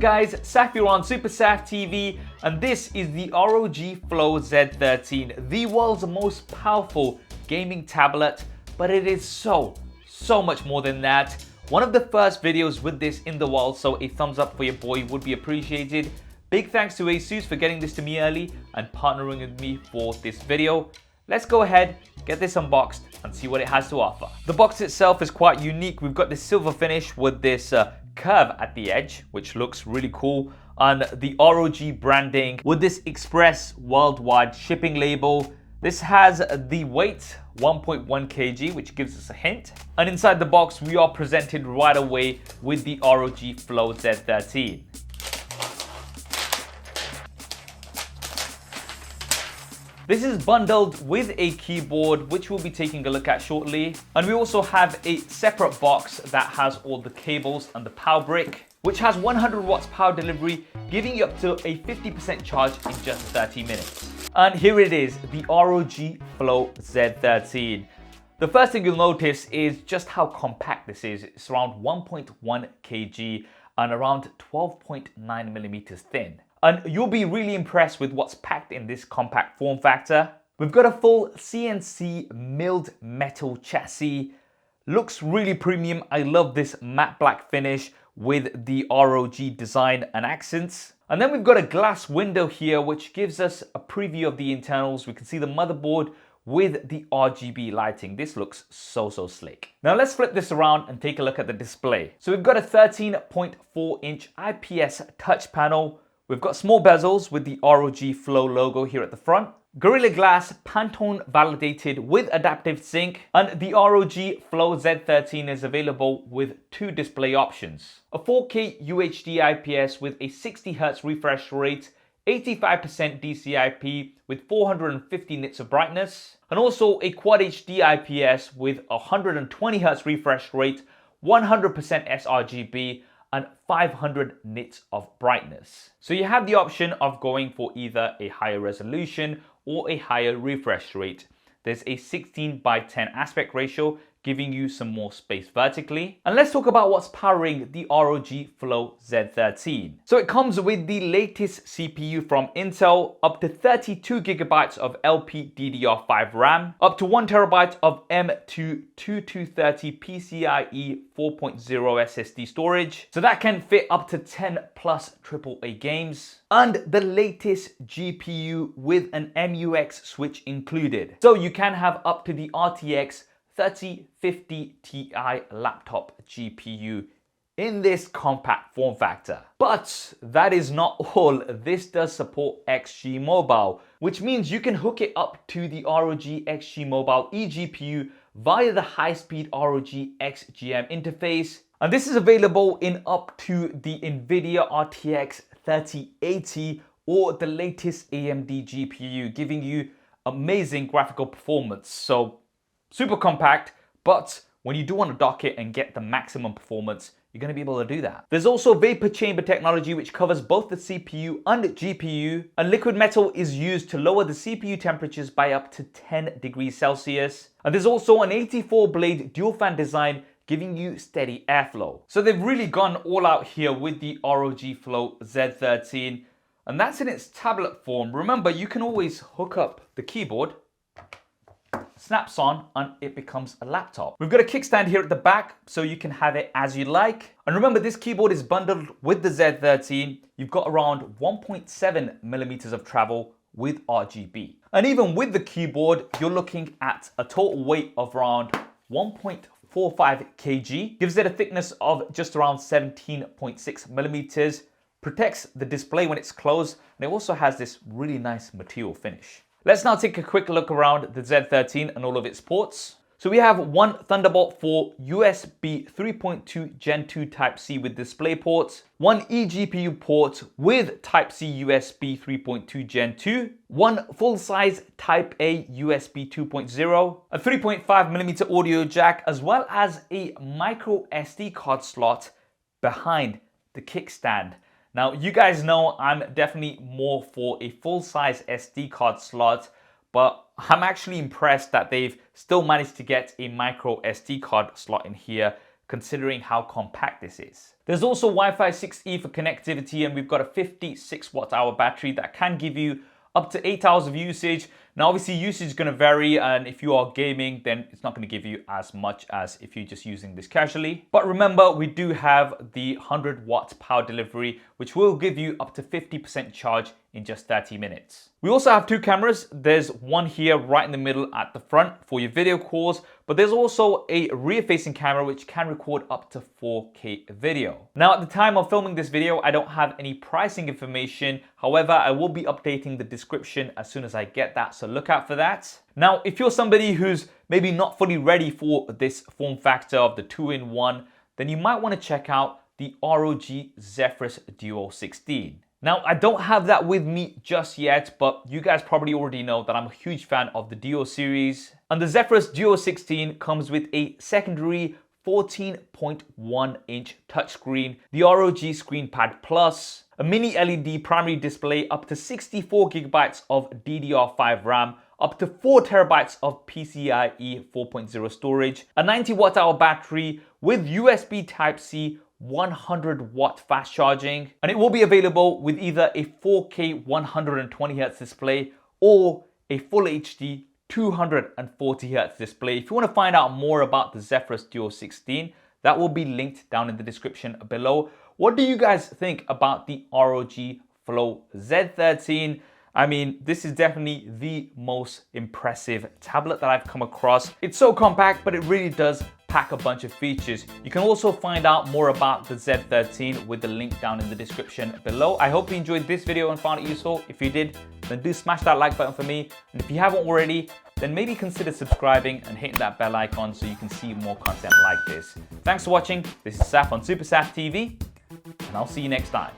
guys, Saf here on SuperSaf TV, and this is the ROG Flow Z13, the world's most powerful gaming tablet, but it is so much more than that. One of the first videos with this in the world, so a thumbs up for your boy would be appreciated. Big thanks to ASUS for getting this to me early and partnering with me for this video. Let's go ahead, get this unboxed and see what it has to offer. The box itself is quite unique. We've got this silver finish with this curve at the edge, which looks really cool, and the ROG branding with this express worldwide shipping label. This has the weight 1.1 kg, which gives us a hint. And inside the box, we are presented right away with the ROG Flow Z13. This is bundled with a keyboard, which we'll be taking a look at shortly. And we also have a separate box that has all the cables and the power brick, which has 100 watts power delivery, giving you up to a 50% charge in just 30 minutes. And here it is, the ROG Flow Z13. The first thing you'll notice is just how compact this is. It's around 1.1 kg and around 12.9 millimeters thin. And you'll be really impressed with what's packed in this compact form factor. We've got a full CNC-milled metal chassis. Looks really premium. I love this matte black finish with the ROG design and accents. And then we've got a glass window here, which gives us a preview of the internals. We can see the motherboard with the RGB lighting. This looks so slick. Now let's flip this around and take a look at the display. So we've got a 13.4 inch IPS Touch panel. We've got small bezels with the ROG Flow logo here at the front. Gorilla Glass Pantone validated with adaptive sync, and the ROG Flow Z13 is available with two display options. A 4K UHD IPS with a 60Hz refresh rate, 85% DCI-P with 450 nits of brightness, and also a Quad HD IPS with 120Hz refresh rate, 100% sRGB, and 500 nits of brightness. So you have the option of going for either a higher resolution or a higher refresh rate. There's a 16:10 aspect ratio, giving you some more space vertically. And let's talk about what's powering the ROG Flow Z13. So it comes with the latest CPU from Intel, up to 32 gigabytes of LPDDR5 RAM, up to 1 terabyte of M.2 2230 PCIe 4.0 SSD storage. So that can fit up to 10 plus AAA games. And the latest GPU with an MUX Switch included. So you can have up to the RTX 3050 Ti laptop GPU in this compact form factor. But that is not all. This does support XG Mobile, which means you can hook it up to the ROG XG Mobile eGPU via the high-speed ROG XGM interface. And this is available in up to the Nvidia RTX 3080 or the latest AMD GPU, giving you amazing graphical performance. So super compact, but when you do want to dock it and get the maximum performance, you're going to be able to do that. There's also vapor chamber technology, which covers both the CPU and GPU. And liquid metal is used to lower the CPU temperatures by up to 10 degrees Celsius. And there's also an 84-blade dual fan design, giving you steady airflow. So they've really gone all out here with the ROG Flow Z13. And that's in its tablet form. Remember, you can always hook up the keyboard, snaps on, and it becomes a laptop. We've got a kickstand here at the back, so you can have it as you like. And remember, this keyboard is bundled with the Z13. You've got around 1.7 millimeters of travel with RGB. And even with the keyboard, you're looking at a total weight of around 1.45 kg. Gives it a thickness of just around 17.6 millimeters. Protects the display when it's closed, and it also has this really nice material finish. Let's now take a quick look around the Z13 and all of its ports. So we have one Thunderbolt 4 USB 3.2 Gen 2 Type-C with display ports, one eGPU port with Type-C USB 3.2 Gen 2, one full-size Type-A USB 2.0, a 3.5mm audio jack, as well as a micro SD card slot behind the kickstand. Now, you guys know I'm definitely more for a full-size SD card slot, but I'm actually impressed that they've still managed to get a micro SD card slot in here, considering how compact this is. There's also Wi-Fi 6E for connectivity, and we've got a 56 watt-hour battery that can give you up to 8 hours of usage. Now obviously usage is going to vary, and if you are gaming then it's not going to give you as much as if you're just using this casually. But remember, we do have the 100 watt power delivery, which will give you up to 50% charge in just 30 minutes. We also have two cameras. There's one here right in the middle at the front for your video calls, but there's also a rear facing camera which can record up to 4K video. Now at the time of filming this video, I don't have any pricing information. However, I will be updating the description as soon as I get that, so look out for that. Now, if you're somebody who's maybe not fully ready for this form factor of the 2-in-1, then you might want to check out the ROG Zephyrus Duo 16. Now, I don't have that with me just yet, but you guys probably already know that I'm a huge fan of the Duo series. And the Zephyrus Duo 16 comes with a secondary 14.1-inch touchscreen, the ROG ScreenPad Plus, a mini LED primary display, up to 64 gigabytes of DDR5 RAM, up to 4 terabytes of PCIe 4.0 storage, a 90 watt-hour battery with USB Type-C 100 watt fast charging, and it will be available with either a 4K 120Hz display or a Full HD 240Hz display. If you want to find out more about the Zephyrus Duo 16, that will be linked down in the description below. What do you guys think about the ROG Flow Z13? I mean, this is definitely the most impressive tablet that I've come across. It's so compact, but it really does pack a bunch of features. You can also find out more about the Z13 with the link down in the description below. I hope you enjoyed this video and found it useful. If you did, then do smash that like button for me. And if you haven't already, then maybe consider subscribing and hitting that bell icon so you can see more content like this. Thanks for watching. This is Saf on SuperSaf TV, and I'll see you next time.